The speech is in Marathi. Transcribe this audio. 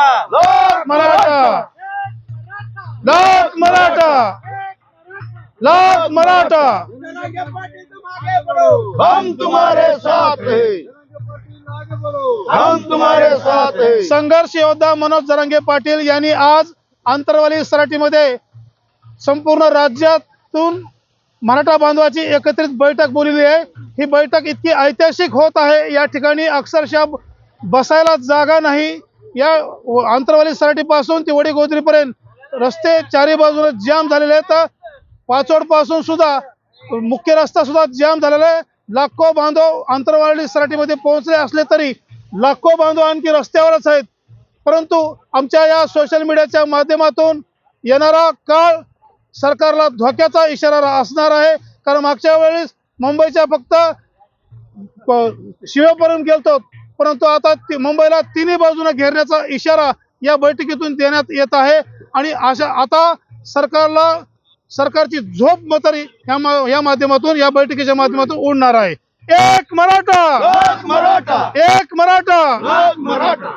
लाख मराठा, लाख मराठा, लाख मराठा, हम तुम्हारे साथ हैं, हम तुम्हारे साथ हैं। संघर्ष योद्धा मनोज जरांगे पाटील यांनी आज आंतरवाली सराटीमध्ये संपूर्ण राज्यातून मराठा बांधवाची एकत्रित बैठक बोलवली आहे। ही बैठक इतकी ऐतिहासिक होत आहे, या ठिकाणी अक्षरशः बसायला जागा नाही। या आंतरवाली सराटी पासून ते वडीगोद्री पर्यंत रस्ते चारी बाजूला जाम झालेले आहेत। पाचोड पासून सुद्धा मुख्य रस्ता सुद्धा जाम झालेला आहे। लाखो बांधव आंतरवाली सराटीमध्ये पोहोचले असले तरी लाखो बांधव आणखी रस्त्यावरच आहेत। परंतु आमच्या या सोशल मीडियाच्या माध्यमातून येणारा काळ सरकारला धोक्याचा इशारा असणार आहे, कारण मागच्या वेळेस मुंबईच्या फक्त शिवेपर्यंत गेलतो, परंतु आता मुंबईला तिन्ही बाजूने घेरण्याचा इशारा या बैठकीतून देण्यात येत आहे। आणि आता सरकारची झोप मतरी या माध्यमातून, या बैठकीच्या माध्यमातून उडणार आहे। एक मराठा, लाख मराठा, एक मराठा, लाख मराठा।